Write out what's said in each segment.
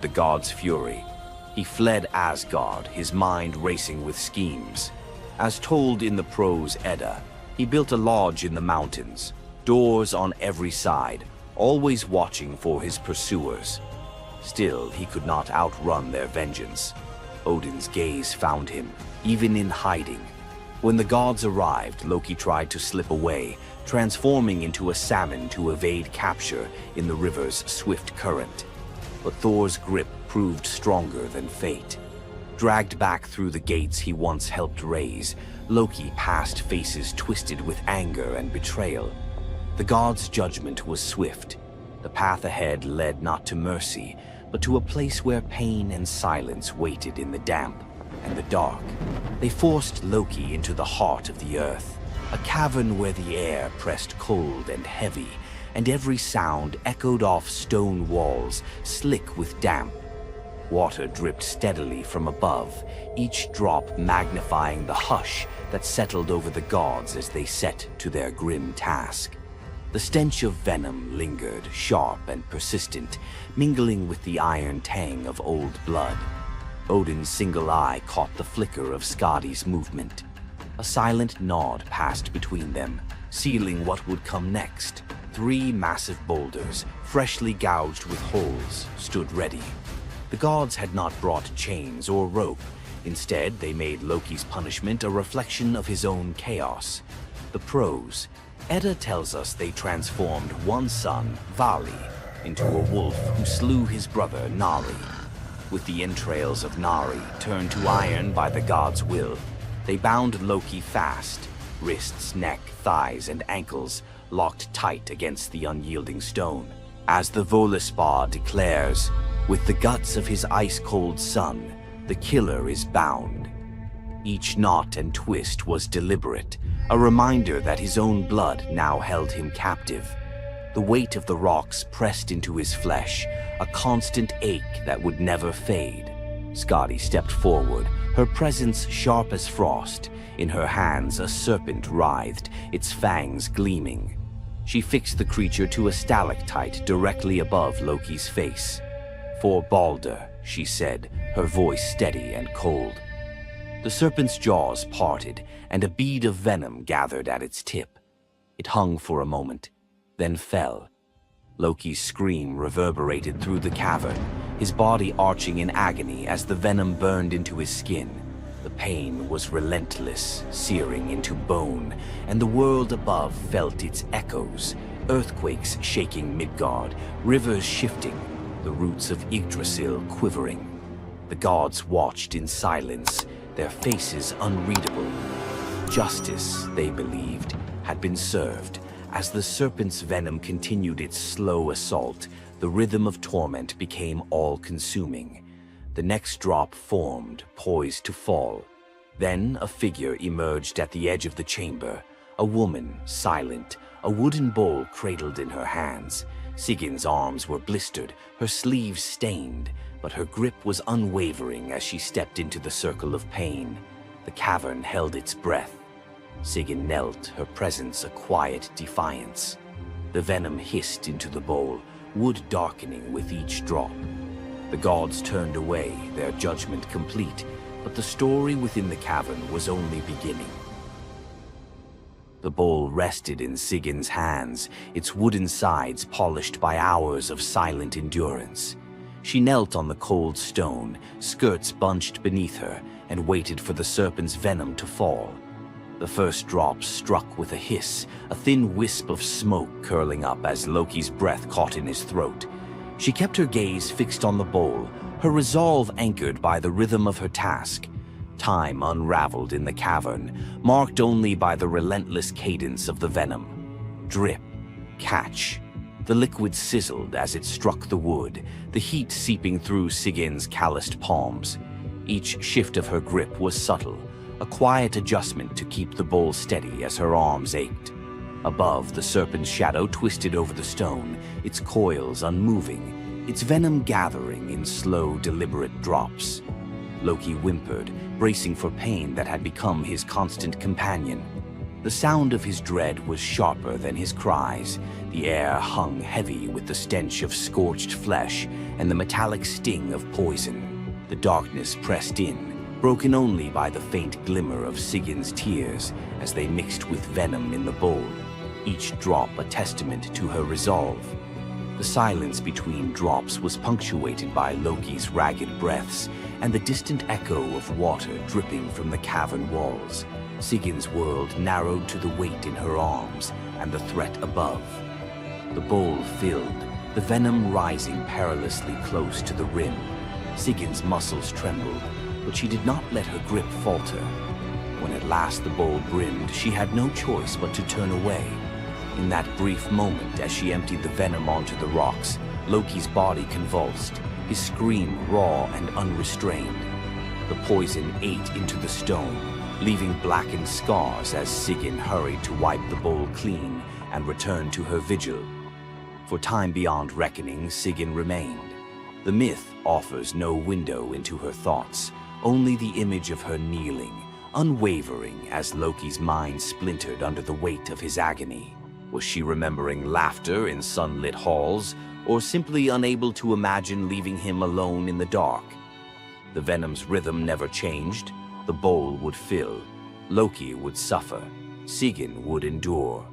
the god's fury. He fled Asgard, his mind racing with schemes. As told in the prose Edda, he built a lodge in the mountains, doors on every side, always watching for his pursuers. Still, he could not outrun their vengeance. Odin's gaze found him, even in hiding. When the gods arrived, Loki tried to slip away, transforming into a salmon to evade capture in the river's swift current. But Thor's grip proved stronger than fate. Dragged back through the gates he once helped raise, Loki passed faces twisted with anger and betrayal. The gods' judgment was swift. The path ahead led not to mercy, but to a place where pain and silence waited in the damp and the dark. They forced Loki into the heart of the earth, a cavern where the air pressed cold and heavy, and every sound echoed off stone walls, slick with damp. Water dripped steadily from above, each drop magnifying the hush that settled over the gods as they set to their grim task. The stench of venom lingered, sharp and persistent, mingling with the iron tang of old blood. Odin's single eye caught the flicker of Skadi's movement. A silent nod passed between them, sealing what would come next. 3 massive boulders, freshly gouged with holes, stood ready. The gods had not brought chains or rope. Instead, they made Loki's punishment a reflection of his own chaos. The prose. Edda tells us they transformed one son, Vali, into a wolf who slew his brother, Nari. With the entrails of Nari turned to iron by the god's will, they bound Loki fast, wrists, neck, thighs, and ankles locked tight against the unyielding stone. As the Völuspá declares, with the guts of his ice-cold son, the killer is bound. Each knot and twist was deliberate, a reminder that his own blood now held him captive. The weight of the rocks pressed into his flesh, a constant ache that would never fade. Skadi stepped forward, her presence sharp as frost. In her hands a serpent writhed, its fangs gleaming. She fixed the creature to a stalactite directly above Loki's face. "For Balder," she said, her voice steady and cold. The serpent's jaws parted, and a bead of venom gathered at its tip. It hung for a moment, then fell. Loki's scream reverberated through the cavern, his body arching in agony as the venom burned into his skin. The pain was relentless, searing into bone, and the world above felt its echoes, earthquakes shaking Midgard, rivers shifting, the roots of Yggdrasil quivering. The gods watched in silence, their faces unreadable. Justice, they believed, had been served. As the serpent's venom continued its slow assault, the rhythm of torment became all-consuming. The next drop formed, poised to fall. Then a figure emerged at the edge of the chamber, a woman, silent, a wooden bowl cradled in her hands. Sigin's arms were blistered, her sleeves stained, but her grip was unwavering as she stepped into the circle of pain. The cavern held its breath. Sigyn knelt, her presence a quiet defiance. The venom hissed into the bowl, wood darkening with each drop. The gods turned away, their judgment complete, but the story within the cavern was only beginning. The bowl rested in Sigyn's hands, its wooden sides polished by hours of silent endurance. She knelt on the cold stone, skirts bunched beneath her, and waited for the serpent's venom to fall. The first drop struck with a hiss, a thin wisp of smoke curling up as Loki's breath caught in his throat. She kept her gaze fixed on the bowl, her resolve anchored by the rhythm of her task. Time unraveled in the cavern, marked only by the relentless cadence of the venom. Drip, catch. The liquid sizzled as it struck the wood, the heat seeping through Sigyn's calloused palms. Each shift of her grip was subtle, a quiet adjustment to keep the bowl steady as her arms ached. Above, the serpent's shadow twisted over the stone, its coils unmoving, its venom gathering in slow, deliberate drops. Loki whimpered, bracing for pain that had become his constant companion. The sound of his dread was sharper than his cries. The air hung heavy with the stench of scorched flesh and the metallic sting of poison. The darkness pressed in, broken only by the faint glimmer of Sigin's tears as they mixed with venom in the bowl, each drop a testament to her resolve. The silence between drops was punctuated by Loki's ragged breaths and the distant echo of water dripping from the cavern walls. Sigin's world narrowed to the weight in her arms and the threat above. The bowl filled, the venom rising perilously close to the rim. Sigin's muscles trembled, but she did not let her grip falter. When at last the bowl brimmed, she had no choice but to turn away. In that brief moment, as she emptied the venom onto the rocks, Loki's body convulsed, his scream raw and unrestrained. The poison ate into the stone, leaving blackened scars as Sigyn hurried to wipe the bowl clean and return to her vigil. For time beyond reckoning, Sigyn remained. The myth offers no window into her thoughts, only the image of her kneeling, unwavering as Loki's mind splintered under the weight of his agony. Was she remembering laughter in sunlit halls, or simply unable to imagine leaving him alone in the dark? The venom's rhythm never changed. The bowl would fill. Loki would suffer. Sigyn would endure.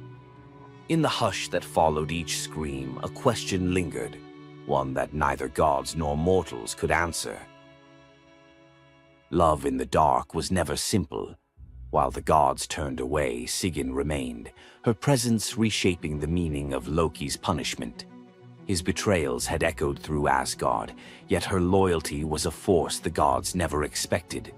In the hush that followed each scream, a question lingered, one that neither gods nor mortals could answer. Love in the dark was never simple. While the gods turned away, Sigyn remained, her presence reshaping the meaning of Loki's punishment. His betrayals had echoed through Asgard, yet her loyalty was a force the gods never expected.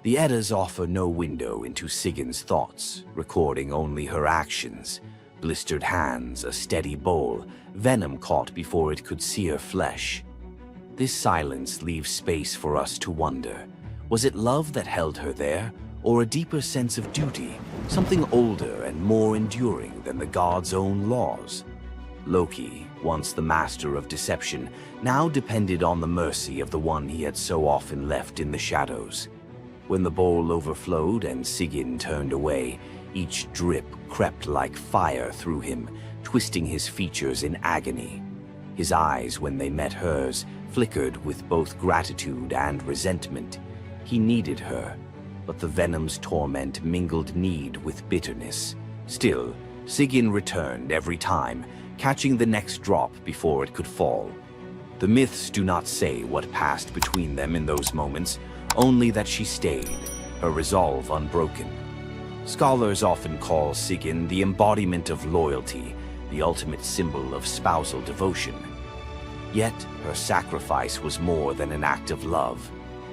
The Eddas offer no window into Sigyn's thoughts, recording only her actions. Blistered hands, a steady bowl, venom caught before it could sear flesh. This silence leaves space for us to wonder. Was it love that held her there, or a deeper sense of duty, something older and more enduring than the gods' own laws? Loki, once the master of deception, now depended on the mercy of the one he had so often left in the shadows. When the bowl overflowed and Sigyn turned away, each drip crept like fire through him, twisting his features in agony. His eyes, when they met hers, flickered with both gratitude and resentment. He needed her, but the venom's torment mingled need with bitterness. Still, Sigyn returned every time, catching the next drop before it could fall. The myths do not say what passed between them in those moments, only that she stayed, her resolve unbroken. Scholars often call Sigyn the embodiment of loyalty, the ultimate symbol of spousal devotion. Yet, her sacrifice was more than an act of love.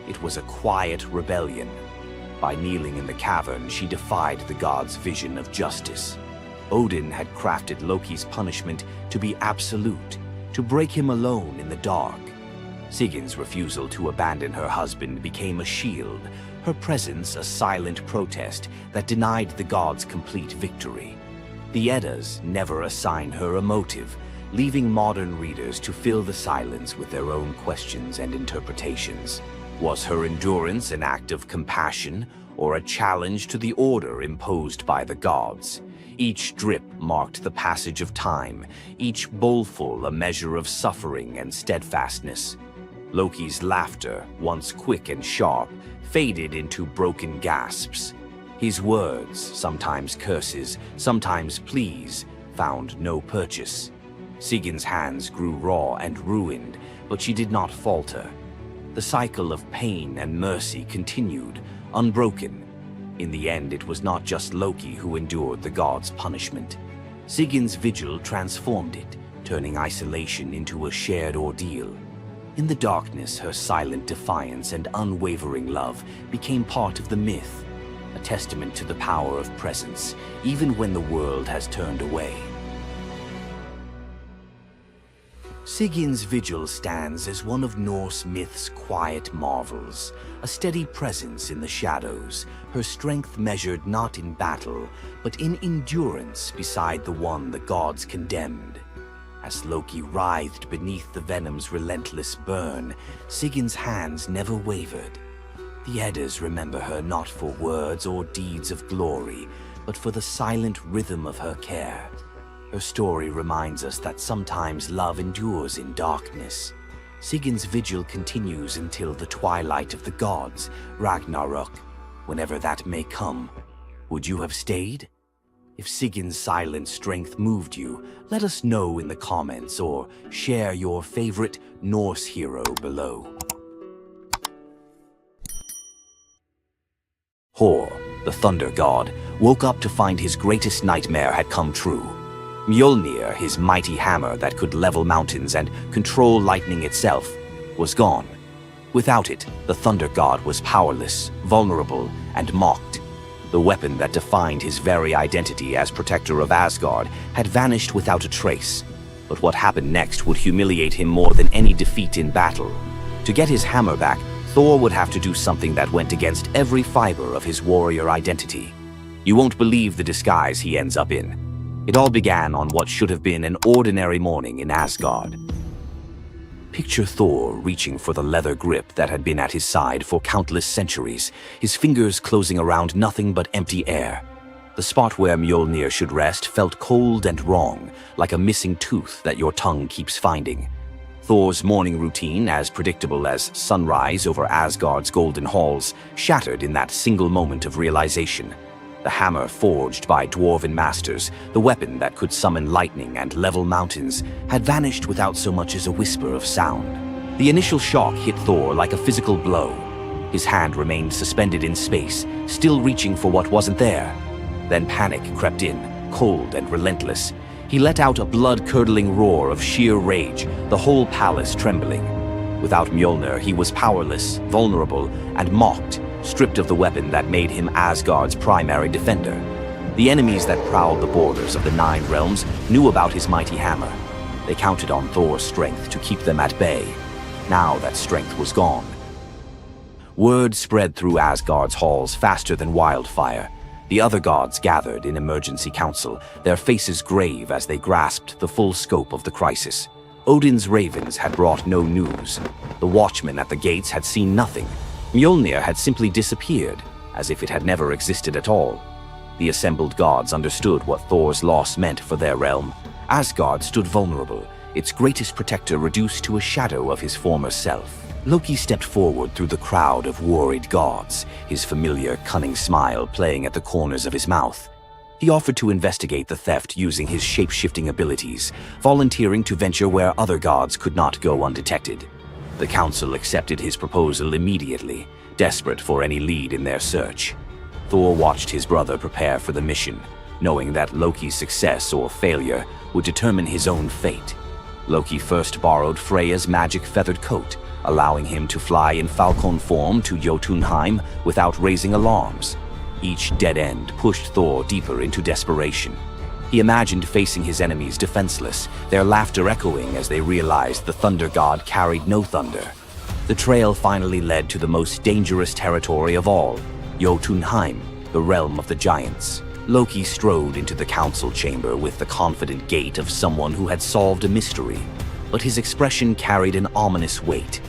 It was a quiet rebellion. By kneeling in the cavern, she defied the gods' vision of justice. Odin had crafted Loki's punishment to be absolute, to break him alone in the dark. Sigyn's refusal to abandon her husband became a shield, her presence a silent protest that denied the gods complete victory. The Eddas never assign her a motive, leaving modern readers to fill the silence with their own questions and interpretations. Was her endurance an act of compassion, or a challenge to the order imposed by the gods? Each drip marked the passage of time, each bowlful a measure of suffering and steadfastness. Loki's laughter, once quick and sharp, faded into broken gasps. His words, sometimes curses, sometimes pleas, found no purchase. Sigyn's hands grew raw and ruined, but she did not falter. The cycle of pain and mercy continued, unbroken. In the end, it was not just Loki who endured the gods' punishment. Sigyn's vigil transformed it, turning isolation into a shared ordeal. In the darkness, her silent defiance and unwavering love became part of the myth, a testament to the power of presence, even when the world has turned away. Sigyn's vigil stands as one of Norse myth's quiet marvels, a steady presence in the shadows, her strength measured not in battle, but in endurance beside the one the gods condemned. As Loki writhed beneath the venom's relentless burn, Sigyn's hands never wavered. The Eddas remember her not for words or deeds of glory, but for the silent rhythm of her care. Her story reminds us that sometimes love endures in darkness. Sigin's vigil continues until the twilight of the gods, Ragnarok, whenever that may come. Would you have stayed? If Sigin's silent strength moved you, let us know in the comments or share your favorite Norse hero below. Thor, the thunder god, woke up to find his greatest nightmare had come true. Mjolnir, his mighty hammer that could level mountains and control lightning itself, was gone. Without it, the thunder god was powerless, vulnerable, and mocked. The weapon that defined his very identity as protector of Asgard had vanished without a trace. But what happened next would humiliate him more than any defeat in battle. To get his hammer back, Thor would have to do something that went against every fiber of his warrior identity. You won't believe the disguise he ends up in. It all began on what should have been an ordinary morning in Asgard. Picture Thor reaching for the leather grip that had been at his side for countless centuries, his fingers closing around nothing but empty air. The spot where Mjolnir should rest felt cold and wrong, like a missing tooth that your tongue keeps finding. Thor's morning routine, as predictable as sunrise over Asgard's golden halls, shattered in that single moment of realization. The hammer forged by dwarven masters, the weapon that could summon lightning and level mountains, had vanished without so much as a whisper of sound. The initial shock hit Thor like a physical blow. His hand remained suspended in space, still reaching for what wasn't there. Then panic crept in, cold and relentless. He let out a blood-curdling roar of sheer rage, the whole palace trembling. Without Mjolnir, he was powerless, vulnerable, and mocked, stripped of the weapon that made him Asgard's primary defender. The enemies that prowled the borders of the Nine Realms knew about his mighty hammer. They counted on Thor's strength to keep them at bay. Now that strength was gone. Word spread through Asgard's halls faster than wildfire. The other gods gathered in emergency council, their faces grave as they grasped the full scope of the crisis. Odin's ravens had brought no news. The watchmen at the gates had seen nothing. Mjolnir had simply disappeared, as if it had never existed at all. The assembled gods understood what Thor's loss meant for their realm. Asgard stood vulnerable, its greatest protector reduced to a shadow of his former self. Loki stepped forward through the crowd of worried gods, his familiar, cunning smile playing at the corners of his mouth. He offered to investigate the theft using his shape-shifting abilities, volunteering to venture where other gods could not go undetected. The council accepted his proposal immediately, desperate for any lead in their search. Thor watched his brother prepare for the mission, knowing that Loki's success or failure would determine his own fate. Loki first borrowed Freya's magic feathered coat, allowing him to fly in falcon form to Jotunheim without raising alarms. Each dead end pushed Thor deeper into desperation. He imagined facing his enemies defenseless, their laughter echoing as they realized the thunder god carried no thunder. The trail finally led to the most dangerous territory of all, Jotunheim, the realm of the giants. Loki strode into the council chamber with the confident gait of someone who had solved a mystery, but his expression carried an ominous weight.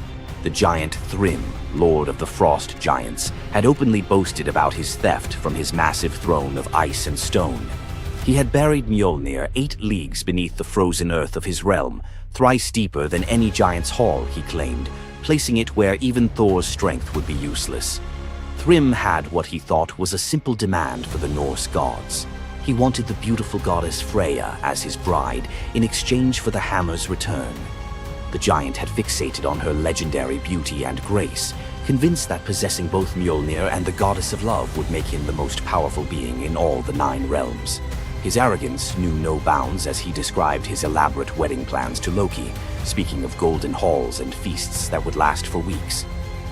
The giant Thrym, lord of the frost giants, had openly boasted about his theft from his massive throne of ice and stone. He had buried Mjolnir 8 leagues beneath the frozen earth of his realm, thrice deeper than any giant's hall, he claimed, placing it where even Thor's strength would be useless. Thrym had what he thought was a simple demand for the Norse gods. He wanted the beautiful goddess Freya as his bride in exchange for the hammer's return. The giant had fixated on her legendary beauty and grace, convinced that possessing both Mjolnir and the goddess of love would make him the most powerful being in all the 9 realms. His arrogance knew no bounds as he described his elaborate wedding plans to Loki, speaking of golden halls and feasts that would last for weeks.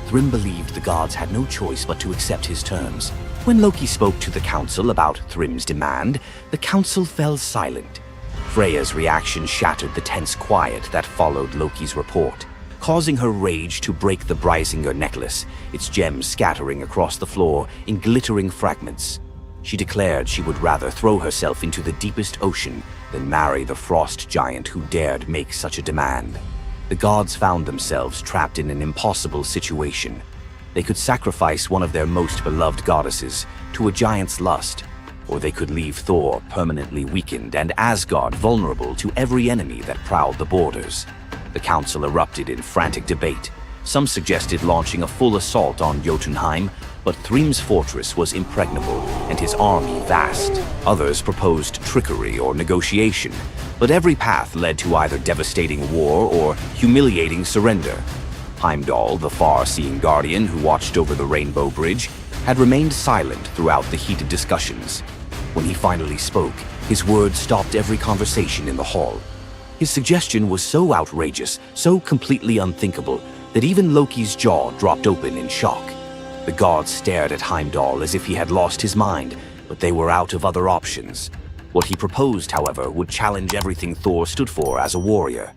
Thrym believed the gods had no choice but to accept his terms. When Loki spoke to the council about Thrym's demand, the council fell silent. Freya's reaction shattered the tense quiet that followed Loki's report, causing her rage to break the Brysinger necklace, its gems scattering across the floor in glittering fragments. She declared she would rather throw herself into the deepest ocean than marry the frost giant who dared make such a demand. The gods found themselves trapped in an impossible situation. They could sacrifice one of their most beloved goddesses to a giant's lust, or they could leave Thor permanently weakened and Asgard vulnerable to every enemy that prowled the borders. The council erupted in frantic debate. Some suggested launching a full assault on Jotunheim, but Thrym's fortress was impregnable and his army vast. Others proposed trickery or negotiation, but every path led to either devastating war or humiliating surrender. Heimdall, the far-seeing guardian who watched over the Rainbow Bridge, had remained silent throughout the heated discussions. When he finally spoke, his words stopped every conversation in the hall. His suggestion was so outrageous, so completely unthinkable, that even Loki's jaw dropped open in shock. The gods stared at Heimdall as if he had lost his mind, but they were out of other options. What he proposed, however, would challenge everything Thor stood for as a warrior.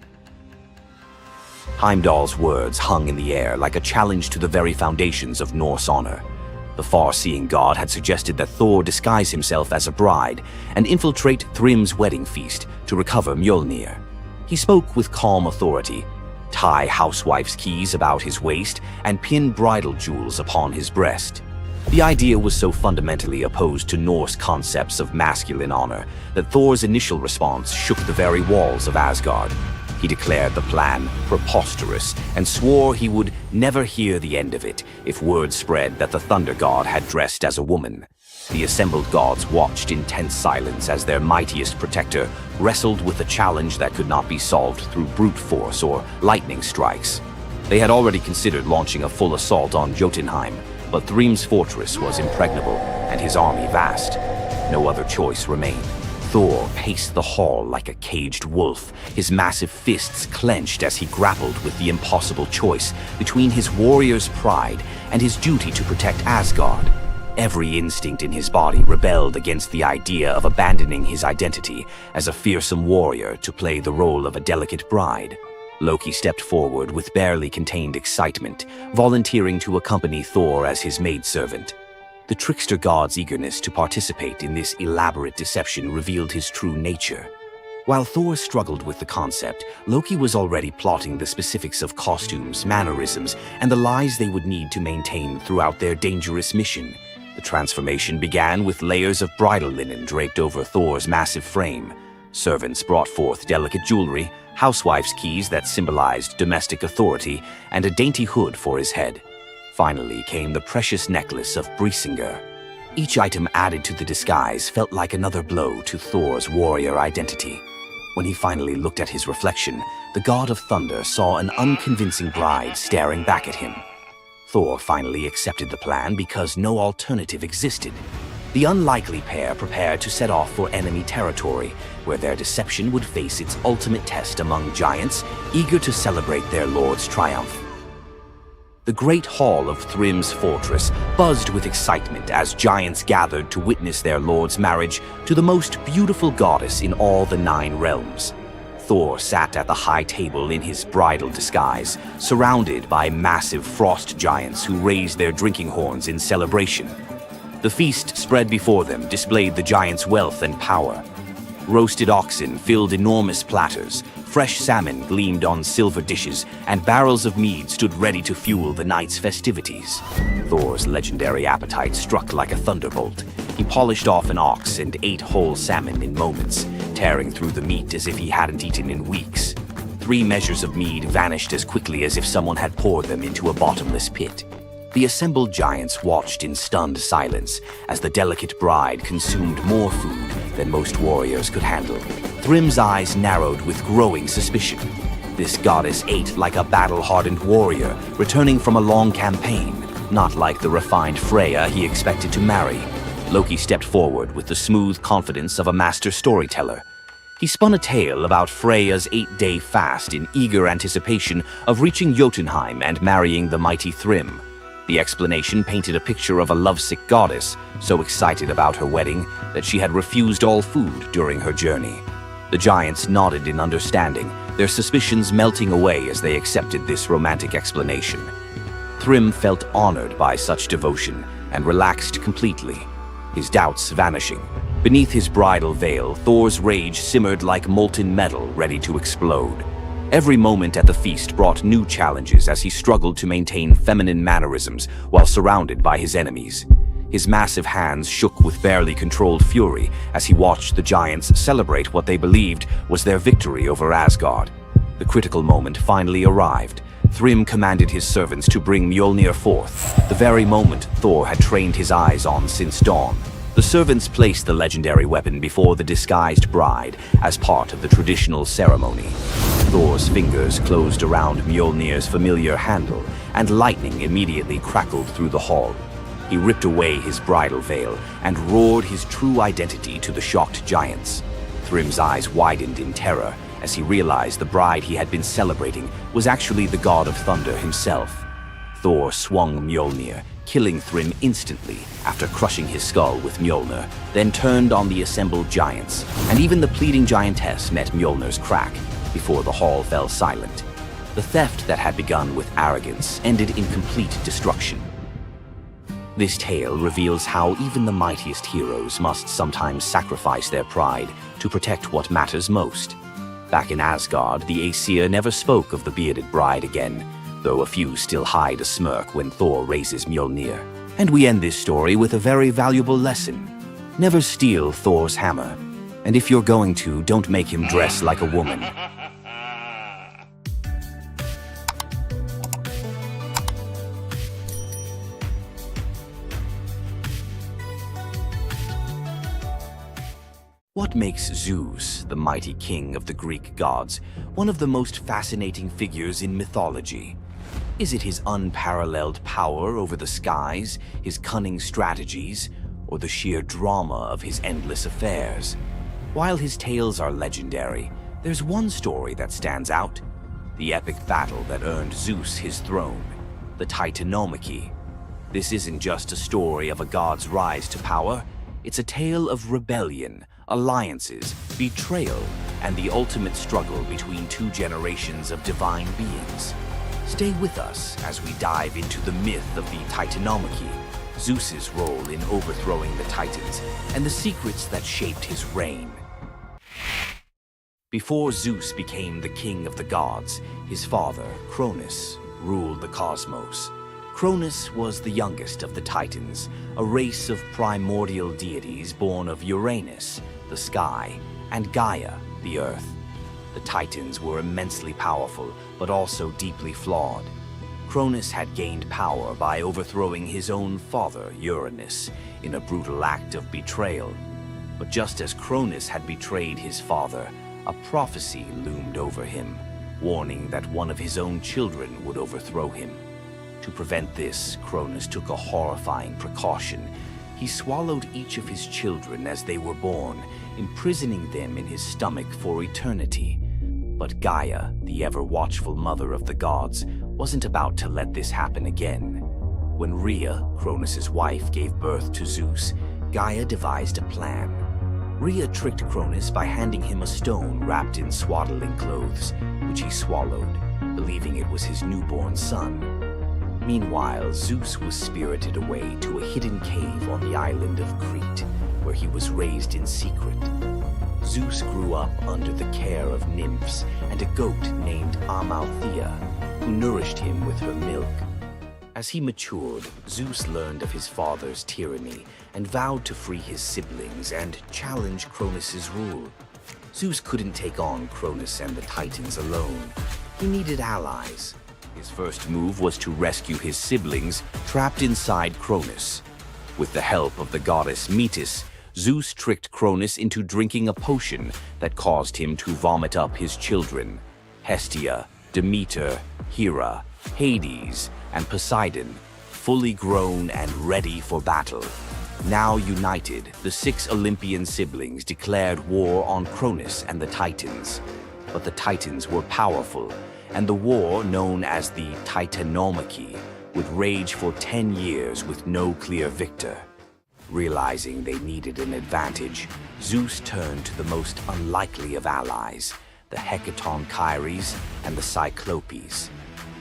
Heimdall's words hung in the air like a challenge to the very foundations of Norse honor. The far-seeing god had suggested that Thor disguise himself as a bride and infiltrate Thrym's wedding feast to recover Mjolnir. He spoke with calm authority, tie housewife's keys about his waist, and pin bridal jewels upon his breast. The idea was so fundamentally opposed to Norse concepts of masculine honor that Thor's initial response shook the very walls of Asgard. He declared the plan preposterous and swore he would never hear the end of it if word spread that the Thunder God had dressed as a woman. The assembled gods watched in tense silence as their mightiest protector wrestled with a challenge that could not be solved through brute force or lightning strikes. They had already considered launching a full assault on Jotunheim, but Thrym's fortress was impregnable and his army vast. No other choice remained. Thor paced the hall like a caged wolf, his massive fists clenched as he grappled with the impossible choice between his warrior's pride and his duty to protect Asgard. Every instinct in his body rebelled against the idea of abandoning his identity as a fearsome warrior to play the role of a delicate bride. Loki stepped forward with barely contained excitement, volunteering to accompany Thor as his maidservant. The trickster god's eagerness to participate in this elaborate deception revealed his true nature. While Thor struggled with the concept, Loki was already plotting the specifics of costumes, mannerisms, and the lies they would need to maintain throughout their dangerous mission. The transformation began with layers of bridal linen draped over Thor's massive frame. Servants brought forth delicate jewelry, housewife's keys that symbolized domestic authority, and a dainty hood for his head. Finally came the precious necklace of Brisingr. Each item added to the disguise felt like another blow to Thor's warrior identity. When he finally looked at his reflection, the god of thunder saw an unconvincing bride staring back at him. Thor finally accepted the plan because no alternative existed. The unlikely pair prepared to set off for enemy territory, where their deception would face its ultimate test among giants, eager to celebrate their lord's triumph. The great hall of Thrym's fortress buzzed with excitement as giants gathered to witness their lord's marriage to the most beautiful goddess in all the 9 realms. Thor sat at the high table in his bridal disguise, surrounded by massive frost giants who raised their drinking horns in celebration. The feast spread before them displayed the giants' wealth and power. Roasted oxen filled enormous platters, fresh salmon gleamed on silver dishes, and barrels of mead stood ready to fuel the night's festivities. Thor's legendary appetite struck like a thunderbolt. He polished off an ox and ate whole salmon in moments, tearing through the meat as if he hadn't eaten in weeks. 3 measures of mead vanished as quickly as if someone had poured them into a bottomless pit. The assembled giants watched in stunned silence as the delicate bride consumed more food than most warriors could handle. Thrym's eyes narrowed with growing suspicion. This goddess ate like a battle-hardened warrior, returning from a long campaign, not like the refined Freya he expected to marry. Loki stepped forward with the smooth confidence of a master storyteller. He spun a tale about Freya's 8-day fast in eager anticipation of reaching Jotunheim and marrying the mighty Thrym. The explanation painted a picture of a lovesick goddess, so excited about her wedding that she had refused all food during her journey. The giants nodded in understanding, their suspicions melting away as they accepted this romantic explanation. Thrym felt honored by such devotion and relaxed completely, his doubts vanishing. Beneath his bridal veil, Thor's rage simmered like molten metal ready to explode. Every moment at the feast brought new challenges as he struggled to maintain feminine mannerisms while surrounded by his enemies. His massive hands shook with barely controlled fury as he watched the giants celebrate what they believed was their victory over Asgard. The critical moment finally arrived. Thrym commanded his servants to bring Mjolnir forth, the very moment Thor had trained his eyes on since dawn. The servants placed the legendary weapon before the disguised bride as part of the traditional ceremony. Thor's fingers closed around Mjolnir's familiar handle, and lightning immediately crackled through the hall. He ripped away his bridal veil and roared his true identity to the shocked giants. Thrym's eyes widened in terror as he realized the bride he had been celebrating was actually the god of thunder himself. Thor swung Mjolnir, killing Thrym instantly after crushing his skull with Mjolnir, then turned on the assembled giants, and even the pleading giantess met Mjolnir's crack before the hall fell silent. The theft that had begun with arrogance ended in complete destruction. This tale reveals how even the mightiest heroes must sometimes sacrifice their pride to protect what matters most. Back in Asgard, the Aesir never spoke of the bearded bride again, though a few still hide a smirk when Thor raises Mjolnir. And we end this story with a very valuable lesson. Never steal Thor's hammer. And if you're going to, don't make him dress like a woman. What makes Zeus, the mighty king of the Greek gods, one of the most fascinating figures in mythology? Is it his unparalleled power over the skies, his cunning strategies, or the sheer drama of his endless affairs? While his tales are legendary, there's one story that stands out: the epic battle that earned Zeus his throne, the Titanomachy. This isn't just a story of a god's rise to power, it's a tale of rebellion, alliances, betrayal, and the ultimate struggle between two generations of divine beings. Stay with us as we dive into the myth of the Titanomachy, Zeus's role in overthrowing the Titans, and the secrets that shaped his reign. Before Zeus became the king of the gods, his father, Cronus, ruled the cosmos. Cronus was the youngest of the Titans, a race of primordial deities born of Uranus, the sky, and Gaia, the earth. The Titans were immensely powerful, but also deeply flawed. Cronus had gained power by overthrowing his own father, Uranus, in a brutal act of betrayal. But just as Cronus had betrayed his father, a prophecy loomed over him, warning that one of his own children would overthrow him. To prevent this, Cronus took a horrifying precaution. He swallowed each of his children as they were born, imprisoning them in his stomach for eternity. But Gaia, the ever-watchful mother of the gods, wasn't about to let this happen again. When Rhea, Cronus's wife, gave birth to Zeus, Gaia devised a plan. Rhea tricked Cronus by handing him a stone wrapped in swaddling clothes, which he swallowed, believing it was his newborn son. Meanwhile, Zeus was spirited away to a hidden cave on the island of Crete, where he was raised in secret. Zeus grew up under the care of nymphs and a goat named Amalthea, who nourished him with her milk. As he matured, Zeus learned of his father's tyranny and vowed to free his siblings and challenge Cronus's rule. Zeus couldn't take on Cronus and the Titans alone. He needed allies. His first move was to rescue his siblings trapped inside Cronus. With the help of the goddess Metis, Zeus tricked Cronus into drinking a potion that caused him to vomit up his children: Hestia, Demeter, Hera, Hades, and Poseidon, fully grown and ready for battle. Now united, the 6 Olympian siblings declared war on Cronus and the Titans. But the Titans were powerful, and the war, known as the Titanomachy, would rage for 10 years with no clear victor. Realizing they needed an advantage, Zeus turned to the most unlikely of allies, the Hecatonchires and the Cyclopes.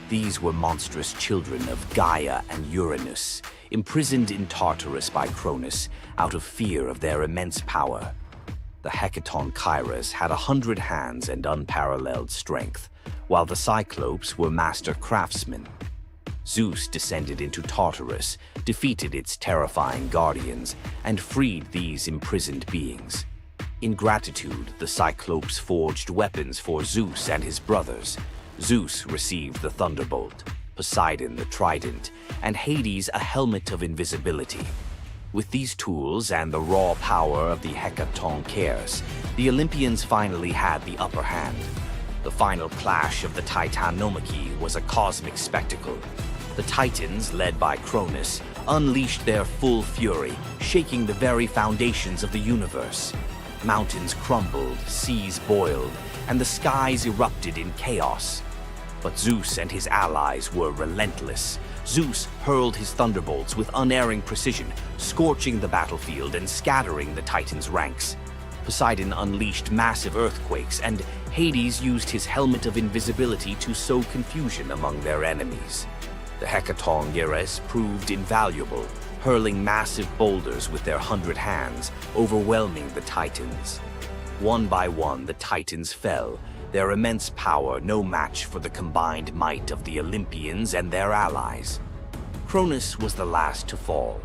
These were monstrous children of Gaia and Uranus, imprisoned in Tartarus by Cronus out of fear of their immense power. The Hecatonchires had 100 hands and unparalleled strength, while the Cyclopes were master craftsmen. Zeus descended into Tartarus, defeated its terrifying guardians, and freed these imprisoned beings. In gratitude, the Cyclopes forged weapons for Zeus and his brothers. Zeus received the thunderbolt, Poseidon the trident, and Hades a helmet of invisibility. With these tools and the raw power of the Hecatoncheires, the Olympians finally had the upper hand. The final clash of the Titanomachy was a cosmic spectacle. The Titans, led by Cronus, unleashed their full fury, shaking the very foundations of the universe. Mountains crumbled, seas boiled, and the skies erupted in chaos. But Zeus and his allies were relentless. Zeus hurled his thunderbolts with unerring precision, scorching the battlefield and scattering the Titans' ranks. Poseidon unleashed massive earthquakes, and Hades used his helmet of invisibility to sow confusion among their enemies. The Hecatoncheires proved invaluable, hurling massive boulders with their 100 hands, overwhelming the Titans. One by one, the Titans fell, their immense power no match for the combined might of the Olympians and their allies. Cronus was the last to fall.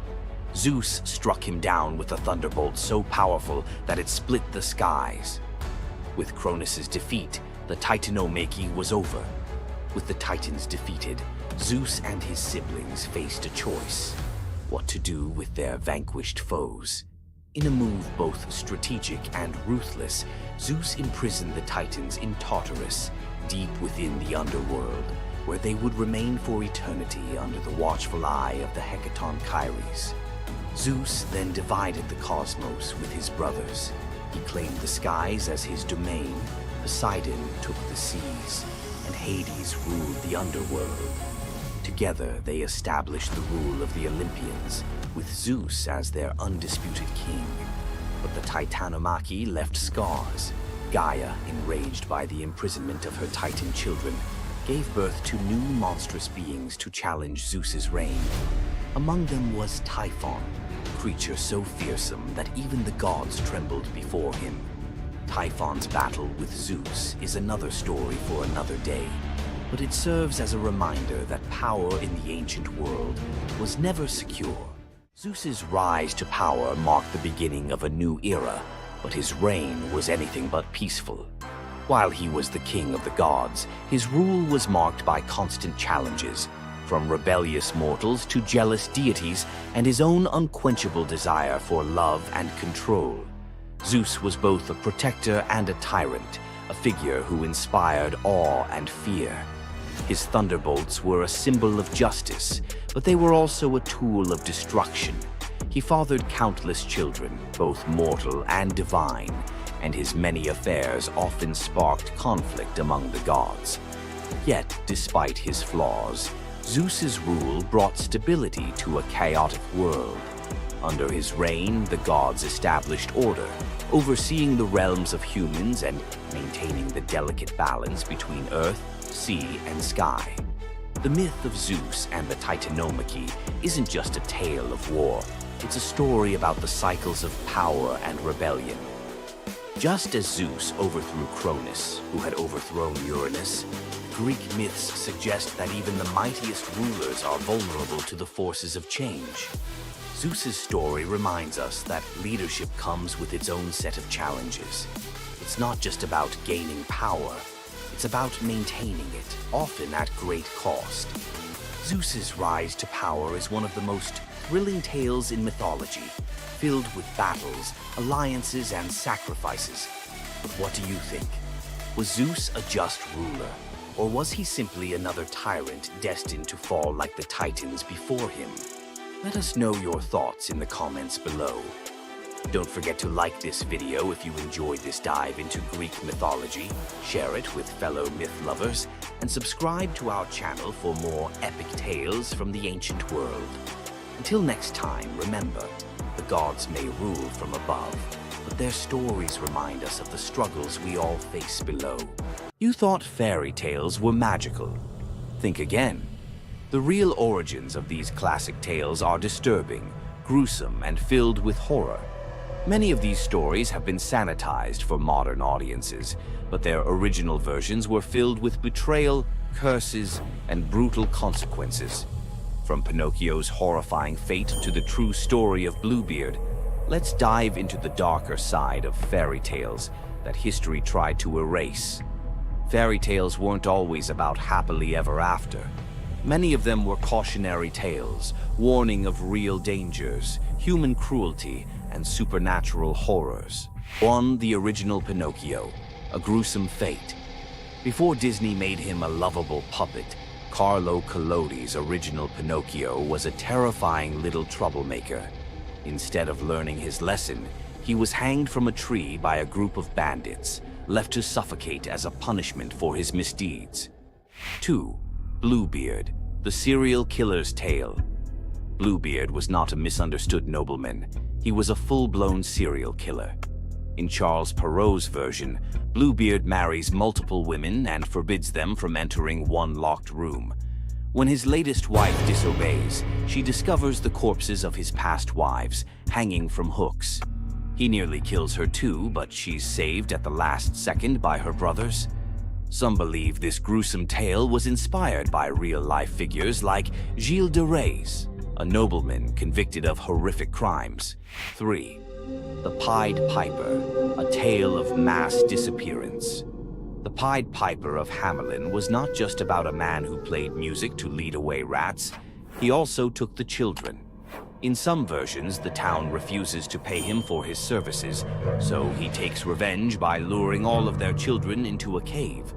Zeus struck him down with a thunderbolt so powerful that it split the skies. With Cronus's defeat, the Titanomachy was over. With the Titans defeated, Zeus and his siblings faced a choice: what to do with their vanquished foes. In a move both strategic and ruthless, Zeus imprisoned the Titans in Tartarus, deep within the underworld, where they would remain for eternity under the watchful eye of the Hecatoncheires. Zeus then divided the cosmos with his brothers. He claimed the skies as his domain, Poseidon took the seas, and Hades ruled the underworld. Together, they established the rule of the Olympians, with Zeus as their undisputed king. But the Titanomachy left scars. Gaia, enraged by the imprisonment of her Titan children, gave birth to new monstrous beings to challenge Zeus's reign. Among them was Typhon, a creature so fearsome that even the gods trembled before him. Typhon's battle with Zeus is another story for another day, but it serves as a reminder that power in the ancient world was never secure. Zeus's rise to power marked the beginning of a new era, but his reign was anything but peaceful. While he was the king of the gods, his rule was marked by constant challenges, from rebellious mortals to jealous deities and his own unquenchable desire for love and control. Zeus was both a protector and a tyrant, a figure who inspired awe and fear. His thunderbolts were a symbol of justice, but they were also a tool of destruction. He fathered countless children, both mortal and divine, and his many affairs often sparked conflict among the gods. Yet, despite his flaws, Zeus's rule brought stability to a chaotic world. Under his reign, the gods established order, overseeing the realms of humans and maintaining the delicate balance between earth, sea, and sky. The myth of Zeus and the Titanomachy isn't just a tale of war. It's a story about the cycles of power and rebellion. Just as Zeus overthrew Cronus, who had overthrown Uranus, Greek myths suggest that even the mightiest rulers are vulnerable to the forces of change. Zeus's story reminds us that leadership comes with its own set of challenges. It's not just about gaining power, it's about maintaining it, often at great cost. Zeus's rise to power is one of the most thrilling tales in mythology, filled with battles, alliances, and sacrifices. But what do you think? Was Zeus a just ruler, or was he simply another tyrant destined to fall like the Titans before him? Let us know your thoughts in the comments below. Don't forget to like this video if you enjoyed this dive into Greek mythology, share it with fellow myth lovers, and subscribe to our channel for more epic tales from the ancient world. Until next time, remember, the gods may rule from above, but their stories remind us of the struggles we all face below. You thought fairy tales were magical. Think again. The real origins of these classic tales are disturbing, gruesome, and filled with horror. Many of these stories have been sanitized for modern audiences, but their original versions were filled with betrayal, curses, and brutal consequences. From Pinocchio's horrifying fate to the true story of Bluebeard, let's dive into the darker side of fairy tales that history tried to erase. Fairy tales weren't always about happily ever after. Many of them were cautionary tales, warning of real dangers, human cruelty, and supernatural horrors. 1. The original Pinocchio, a gruesome fate. Before Disney made him a lovable puppet, Carlo Collodi's original Pinocchio was a terrifying little troublemaker. Instead of learning his lesson, he was hanged from a tree by a group of bandits, left to suffocate as a punishment for his misdeeds. 2. Bluebeard, the serial killer's tale. Bluebeard was not a misunderstood nobleman. He was a full-blown serial killer. In Charles Perrault's version, Bluebeard marries multiple women and forbids them from entering one locked room. When his latest wife disobeys, she discovers the corpses of his past wives, hanging from hooks. He nearly kills her too, but she's saved at the last second by her brothers. Some believe this gruesome tale was inspired by real-life figures like Gilles de Rais, a nobleman convicted of horrific crimes. 3. The Pied Piper, a tale of mass disappearance. The Pied Piper of Hamelin was not just about a man who played music to lead away rats. He also took the children. In some versions, the town refuses to pay him for his services, so he takes revenge by luring all of their children into a cave,